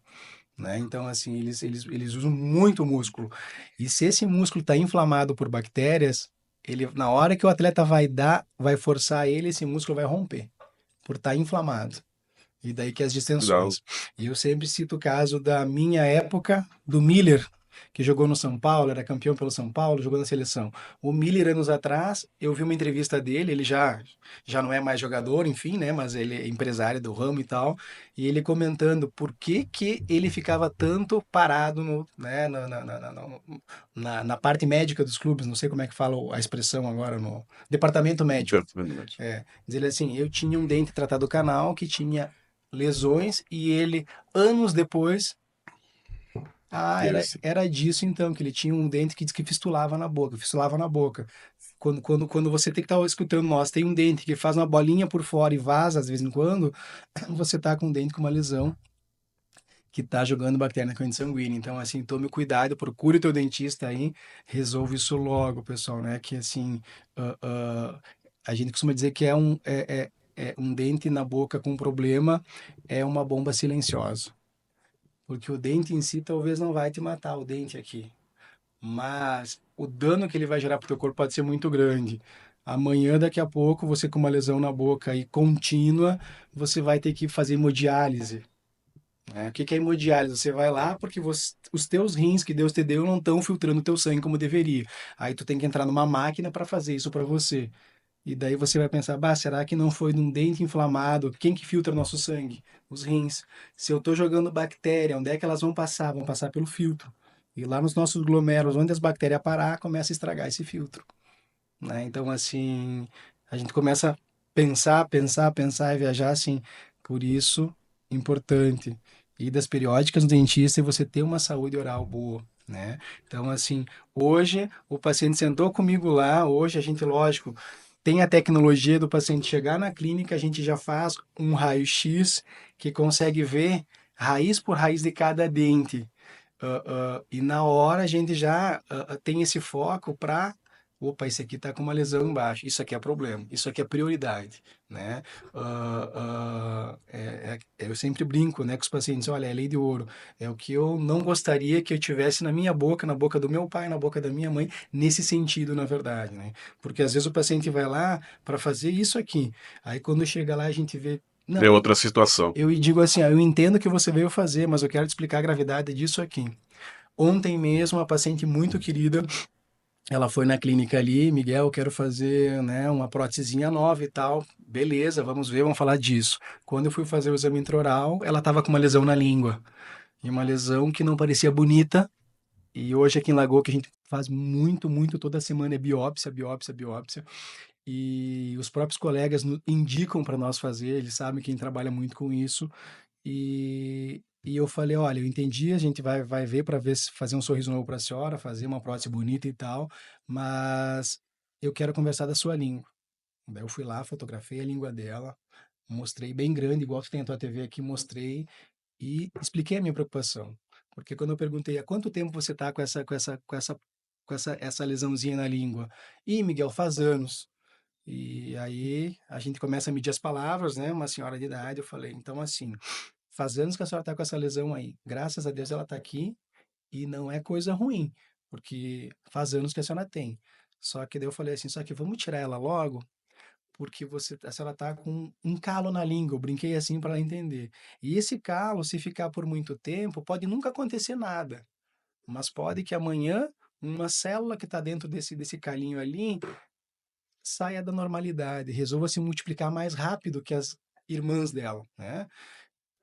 né? Então, assim, eles usam muito o músculo. E se esse músculo está inflamado por bactérias, ele, na hora que o atleta vai forçar ele, esse músculo vai romper, por estar inflamado. E daí que as Não, distensões. E eu sempre cito o caso da minha época, do Miller, que jogou no São Paulo, era campeão pelo São Paulo, jogou na seleção. O Miller, anos atrás, eu vi uma entrevista dele, ele já não é mais jogador, enfim, né? Mas ele é empresário do ramo e tal. E ele comentando por que que ele ficava tanto parado no, né, na parte médica dos clubes, não sei como é que fala a expressão agora, no departamento médico. departamento médico. Diz ele assim, eu tinha um dente tratado canal que tinha lesões e ele, anos depois, Esse. era disso então, que ele tinha um dente que diz que fistulava na boca, fistulava na boca. Quando você tem que estar escutando nós, tem um dente que faz uma bolinha por fora e vaza de vez em quando, você tá com um dente com uma lesão que tá jogando bactéria na corrente sanguínea. Então, assim, tome cuidado, procure o teu dentista aí, resolve isso logo, pessoal, né? Que assim, ah, ah, a gente costuma dizer que é um dente na boca com problema, é uma bomba silenciosa. Porque o dente em si talvez não vai te matar, o dente aqui. Mas o dano que ele vai gerar para o teu corpo pode ser muito grande. Amanhã, daqui a pouco, você com uma lesão na boca aí contínua, você vai ter que fazer hemodiálise, né? O que que é hemodiálise? Você vai lá porque os teus rins que Deus te deu não estão filtrando o teu sangue como deveria. Aí tu tem que entrar numa máquina para fazer isso para você. E daí você vai pensar, bah, será que não foi num dente inflamado? Quem que filtra o nosso sangue? Os rins. Se eu estou jogando bactéria, onde é que elas vão passar? Vão passar pelo filtro. E lá nos nossos glomérulos, onde as bactérias parar, começa a estragar esse filtro, né? Então, assim, a gente começa a pensar e viajar, assim, por isso, importante. Idas periódicas no dentista e você ter uma saúde oral boa, né? Então, assim, hoje o paciente sentou comigo lá, hoje a gente, lógico, tem a tecnologia do paciente chegar na clínica, a gente já faz um raio-x que consegue ver raiz por raiz de cada dente. E na hora a gente já tem esse foco para, opa, esse aqui está com uma lesão embaixo, isso aqui é problema, isso aqui é prioridade, né? Eu sempre brinco, né, com os pacientes, olha, é lei de ouro, é o que eu não gostaria que eu tivesse na minha boca, na boca do meu pai, na boca da minha mãe, nesse sentido, na verdade, né? Porque às vezes o paciente vai lá para fazer isso aqui, aí quando chega lá a gente vê, É não, outra situação. eu digo assim, eu entendo o que você veio fazer, mas eu quero te explicar a gravidade disso aqui. Ontem mesmo, uma paciente muito querida, ela foi na clínica ali, Miguel, eu quero fazer, né, uma prótesezinha nova e tal. Beleza, vamos ver, vamos falar disso. Quando eu fui fazer o exame intraoral, ela estava com uma lesão na língua. E uma lesão que não parecia bonita. E hoje aqui em Lagoa, que a gente faz muito, toda semana é biópsia, biópsia, biópsia. E os próprios colegas indicam para nós fazer, eles sabem quem trabalha muito com isso. E eu falei, olha, eu entendi, a gente vai ver para ver se fazer um sorriso novo para a senhora, fazer uma prótese bonita e tal, mas eu quero conversar da sua língua. Daí eu fui lá, fotografei a língua dela, mostrei bem grande, igual tu tem a tua TV aqui, mostrei e expliquei a minha preocupação. Porque quando eu perguntei há quanto tempo você tá com essa lesãozinha na língua? Ih, Miguel, faz anos. E aí a gente começa a medir as palavras, né? Uma senhora de idade, eu falei, então assim, faz anos que a senhora está com essa lesão aí. Graças a Deus ela está aqui e não é coisa ruim, porque faz anos que a senhora tem. Só que daí eu falei assim, só que vamos tirar ela logo, porque a senhora está com um calo na língua. Eu brinquei assim para ela entender. E esse calo, se ficar por muito tempo, pode nunca acontecer nada, mas pode que amanhã uma célula que está dentro desse calinho ali saia da normalidade, resolva se multiplicar mais rápido que as irmãs dela, né?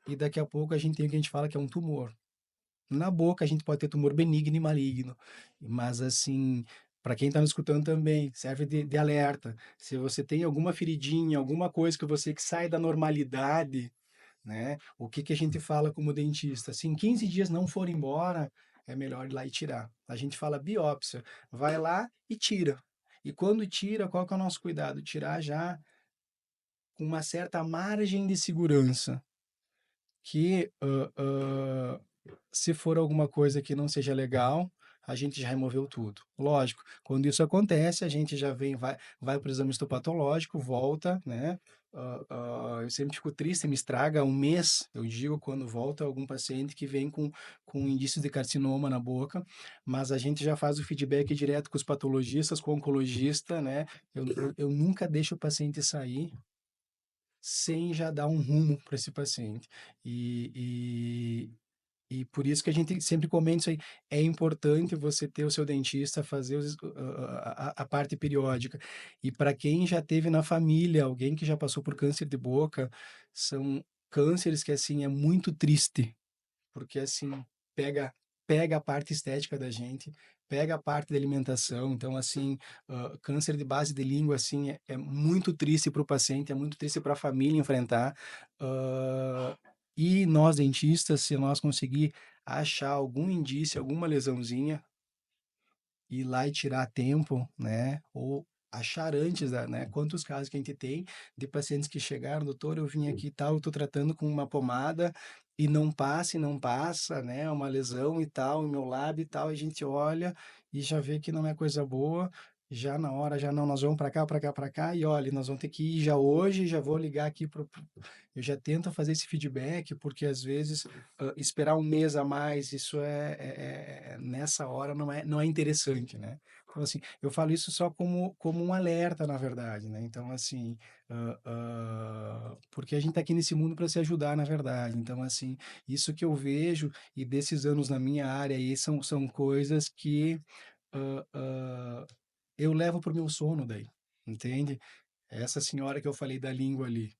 E daqui a pouco a gente tem o que a gente fala que é um tumor. Na boca a gente pode ter tumor benigno e maligno, mas assim, para quem está nos escutando também, serve de alerta. Se você tem alguma feridinha, alguma coisa que você que sai da normalidade, né? O que que a gente fala como dentista? Se em 15 dias não for embora, é melhor ir lá e tirar. A gente fala biópsia. Vai lá e tira. E quando tira, qual que é o nosso cuidado? Tirar já com uma certa margem de segurança, que se for alguma coisa que não seja legal, a gente já removeu tudo. Lógico, quando isso acontece, a gente já vem, vai para o exame histopatológico, volta, né? Eu sempre fico triste, me estraga um mês, eu digo, quando volta algum paciente que vem com indícios de carcinoma na boca, mas a gente já faz o feedback direto com os patologistas, com o oncologista, né? Eu nunca deixo o paciente sair sem já dar um rumo para esse paciente. E, e por isso que a gente sempre comenta isso aí. É importante você ter o seu dentista fazer a parte periódica. E para quem já teve na família alguém que já passou por câncer de boca, são cânceres que assim é muito triste, porque assim pega pega a parte estética da gente, pega a parte da alimentação. Então assim, câncer de base de língua assim é muito triste para o paciente, é muito triste para a família enfrentar. Ah, e nós dentistas, se nós conseguir achar algum indício, alguma lesãozinha, ir lá e tirar a tempo, né? Ou achar antes, né? Quantos casos que a gente tem de pacientes que chegaram, doutor, eu vim aqui e tal, eu tô tratando com uma pomada e não passa e não passa, né? Uma lesão e tal, no meu lábio e tal, a gente olha e já vê que não é coisa boa. Já na hora, já não, nós vamos para cá, para cá, para cá, e olha, nós vamos ter que ir já hoje, já vou ligar aqui eu já tento fazer esse feedback, porque às vezes esperar um mês a mais, isso nessa hora não é interessante, né? Então, assim, eu falo isso só como um alerta, na verdade, né? Então, assim, porque a gente está aqui nesse mundo para se ajudar, na verdade. Então, assim, isso que eu vejo e desses anos na minha área aí são coisas que ah, ah, eu levo para o meu sono daí, entende? Essa senhora que eu falei da língua ali,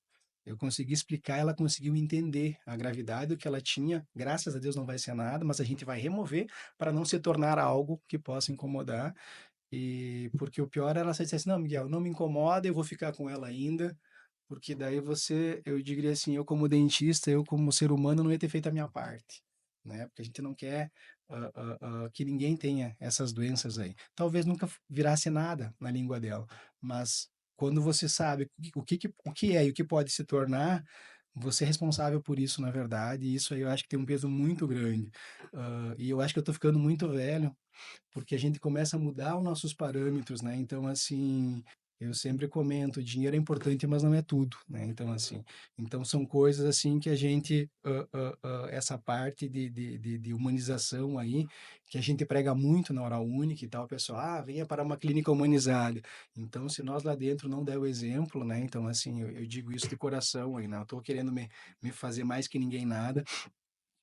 eu consegui explicar, ela conseguiu entender a gravidade do que ela tinha. Graças a Deus não vai ser nada, mas a gente vai remover para não se tornar algo que possa incomodar. E porque o pior é ela se dissesse, não, Miguel, não me incomoda, eu vou ficar com ela ainda, porque daí eu diria assim, eu como dentista, eu como ser humano não ia ter feito a minha parte, né? Porque a gente não quer que ninguém tenha essas doenças aí. Talvez nunca virasse nada na língua dela, mas quando você sabe o que é e o que pode se tornar, você é responsável por isso, na verdade, e isso aí eu acho que tem um peso muito grande. E eu acho que eu tô ficando muito velho, porque a gente começa a mudar os nossos parâmetros, né? Então, assim, eu sempre comento, dinheiro é importante, mas não é tudo, né? Então, assim, então são coisas assim que a gente, essa parte de humanização aí, que a gente prega muito na Oral Unique e tal, pessoal, venha para uma clínica humanizada. Então, se nós lá dentro não der o exemplo, né? Então, assim, eu digo isso de coração aí, não estou querendo me fazer mais que ninguém nada,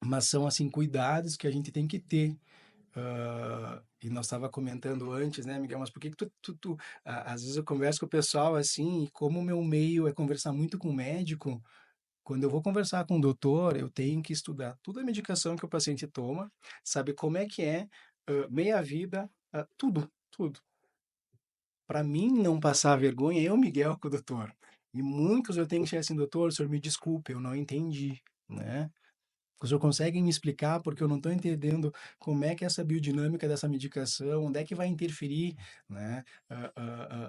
mas são, assim, cuidados que a gente tem que ter. E nós estava comentando antes, né, Miguel, mas por que que às vezes eu converso com o pessoal assim, e como o meu meio é conversar muito com o médico, quando eu vou conversar com o doutor, eu tenho que estudar toda a medicação que o paciente toma, saber como é que é, meia vida, tudo, tudo. Para mim não passar vergonha, eu, Miguel, com o doutor. E muitos eu tenho que chegar assim, doutor, o senhor me desculpe, eu não entendi, né? O senhor consegue me explicar, porque eu não estou entendendo como é que é essa biodinâmica dessa medicação, onde é que vai interferir, né,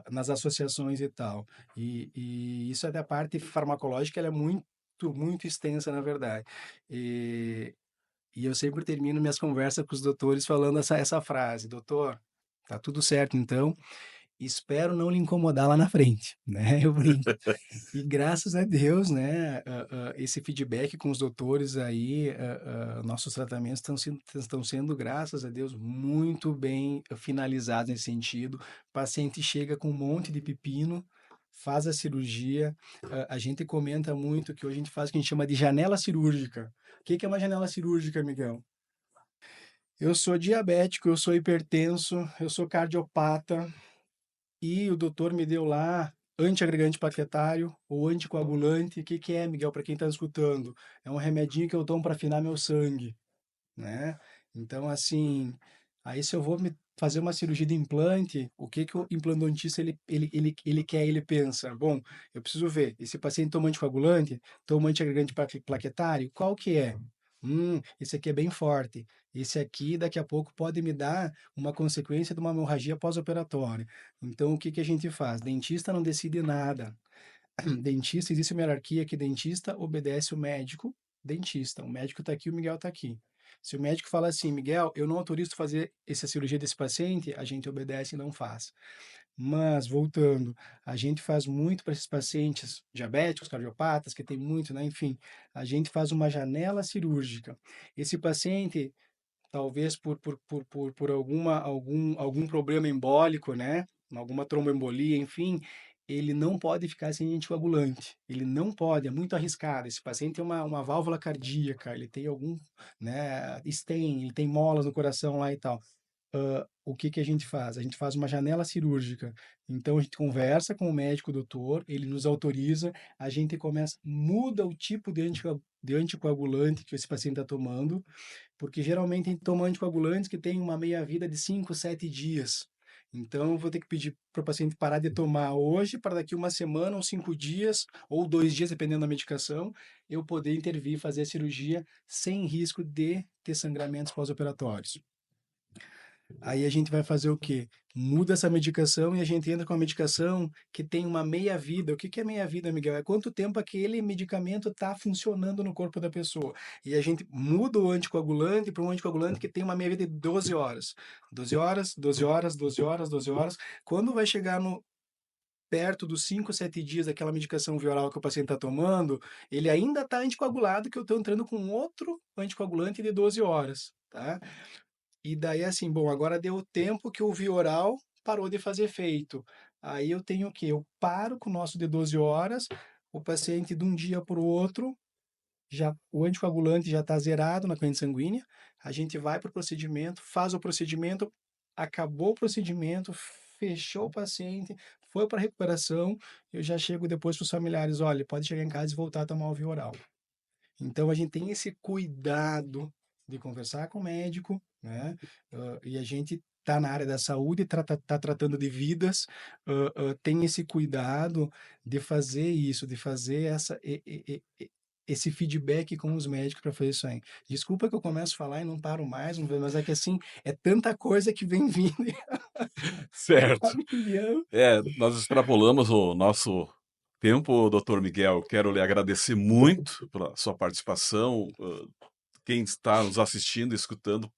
nas associações e tal. E isso é da parte farmacológica, ela é muito, muito extensa, na verdade. E, e eu sempre termino minhas conversas com os doutores falando essa frase, doutor, tá tudo certo então, espero não lhe incomodar lá na frente, né? Eu brinco. E graças a Deus, né, esse feedback com os doutores aí, nossos tratamentos estão sendo, graças a Deus, muito bem finalizados nesse sentido. O paciente chega com um monte de pepino, faz a cirurgia. A gente comenta muito que hoje a gente faz o que a gente chama de janela cirúrgica. O que que é uma janela cirúrgica, Miguel? Eu sou diabético, eu sou hipertenso, eu sou cardiopata, e o doutor me deu lá antiagregante plaquetário ou anticoagulante. O que que é, Miguel, para quem está escutando? É um remedinho que eu tomo para afinar meu sangue, né? Então, assim, aí se eu vou me fazer uma cirurgia de implante, o que que o implantodontista ele quer, ele pensa: "Bom, eu preciso ver, esse paciente toma anticoagulante, toma antiagregante plaquetário, qual que é? Esse aqui é bem forte. Esse aqui daqui a pouco pode me dar uma consequência de uma hemorragia pós-operatória". Então o que que a gente faz? Dentista não decide nada. Dentista, existe uma hierarquia que dentista obedece o médico, dentista. O médico está aqui, o Miguel está aqui. Se o médico fala assim: Miguel, eu não autorizo fazer essa cirurgia desse paciente, a gente obedece e não faz. Mas, voltando, a gente faz muito para esses pacientes diabéticos, cardiopatas, que tem muito, né? Enfim, a gente faz uma janela cirúrgica. Esse paciente, talvez por algum problema embólico, né? Alguma tromboembolia, enfim, ele não pode ficar sem anticoagulante. Ele não pode, é muito arriscado. Esse paciente tem uma válvula cardíaca, ele tem algum, né, stent, ele tem molas no coração lá e tal. O que que a gente faz? A gente faz uma janela cirúrgica. Então a gente conversa com o médico doutor, ele nos autoriza, a gente começa, muda o tipo de anticoagulante que esse paciente está tomando, porque geralmente a gente toma anticoagulantes que têm uma meia-vida de 5, 7 dias. Então, eu vou ter que pedir para o paciente parar de tomar hoje, para daqui uma semana, ou 5 dias, ou 2 dias, dependendo da medicação, eu poder intervir e fazer a cirurgia sem risco de ter sangramentos pós-operatórios. Aí a gente vai fazer o quê? Muda essa medicação e a gente entra com a medicação que tem uma meia-vida. O que que é meia-vida, Miguel? É quanto tempo aquele medicamento está funcionando no corpo da pessoa. E a gente muda o anticoagulante para um anticoagulante que tem uma meia-vida de 12 horas. 12 horas, 12 horas, 12 horas, 12 horas. Quando vai chegar no perto dos 5, 7 dias daquela medicação via oral que o paciente está tomando, ele ainda está anticoagulado, que eu estou entrando com outro anticoagulante de 12 horas, tá? E daí assim, bom, agora deu o tempo que o via oral parou de fazer efeito. Aí eu tenho o quê? Eu paro com o nosso de 12 horas, o paciente de um dia para o outro, já, o anticoagulante já está zerado na corrente sanguínea, a gente vai para o procedimento, faz o procedimento, acabou o procedimento, fechou o paciente, foi para a recuperação, eu já chego depois para os familiares: olha, pode chegar em casa e voltar a tomar o via oral. Então a gente tem esse cuidado de conversar com o médico, né? E a gente está na área da saúde, tá tratando de vidas, tem esse cuidado de fazer isso, de fazer esse feedback com os médicos para fazer isso aí. Desculpa que eu começo a falar e não paro mais, mas é que assim, é tanta coisa que vem vindo e Certo. a milhão. É, nós extrapolamos o nosso tempo, doutor Miguel. Quero lhe agradecer muito pela sua participação. Quem está nos assistindo, escutando,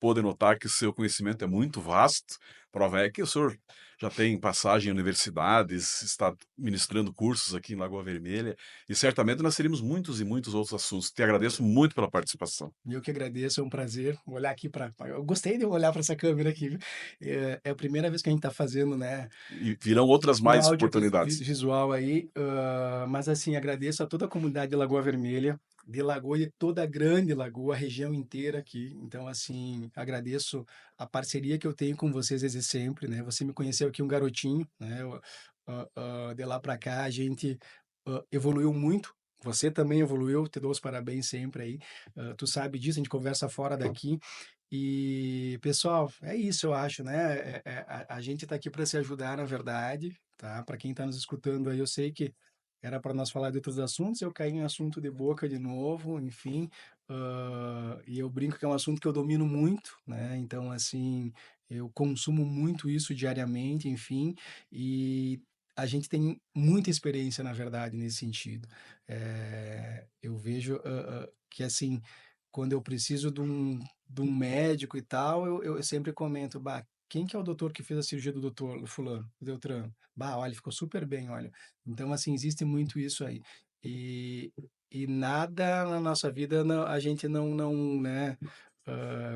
pôde notar que o seu conhecimento é muito vasto. Prova é que o senhor já tem passagem em universidades, está ministrando cursos aqui em Lagoa Vermelha, e certamente nós teríamos muitos e muitos outros assuntos. Te agradeço muito pela participação. Eu que agradeço, é um prazer olhar aqui para. Eu gostei de olhar para essa câmera aqui, viu? É a primeira vez que a gente está fazendo, né, E virão outras um mais oportunidades. audiovisual aí, mas assim, agradeço a toda a comunidade de Lagoa Vermelha, de Lagoa e toda a grande Lagoa, a região inteira aqui. Então, assim, agradeço a parceria que eu tenho com vocês desde sempre, né? Você me conheceu aqui um garotinho, né? De lá para cá a gente evoluiu muito. Você também evoluiu, te dou os parabéns sempre aí. Tu sabe disso, a gente conversa fora daqui. E, pessoal, é isso, eu acho, né? A gente está aqui para se ajudar, na verdade, tá? Para quem está nos escutando aí, eu sei que era para nós falar de outros assuntos, eu caí em assunto de boca de novo, enfim, e eu brinco que é um assunto que eu domino muito, né? Então, assim, eu consumo muito isso diariamente, enfim, e a gente tem muita experiência, na verdade, nesse sentido. Eu vejo que, assim, quando eu preciso de um médico e tal, eu sempre comento: bah, quem que é o doutor que fez a cirurgia do doutor fulano, do Deltrano? Bah, olha, ficou super bem, olha. Então, assim, existe muito isso aí. E, e nada na nossa vida a gente não, né?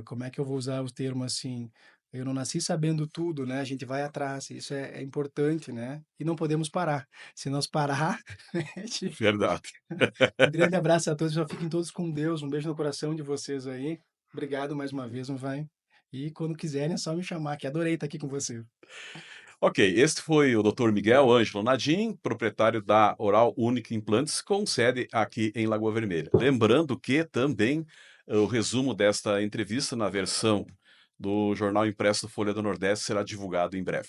Como é que eu vou usar o termo assim? Eu não nasci sabendo tudo, né? A gente vai atrás, isso é importante, né? E não podemos parar. Se nós parar, a gente Verdade. um grande abraço a todos, já fiquem todos com Deus. Um beijo no coração de vocês aí. Obrigado mais uma vez, não vai? E quando quiserem é só me chamar, que adorei estar aqui com você. Ok, este foi o Dr. Miguel Ângelo Nadim, proprietário da Oral Unique Implantes, com sede aqui em Lagoa Vermelha. Lembrando que também o resumo desta entrevista na versão do jornal impresso Folha do Nordeste será divulgado em breve.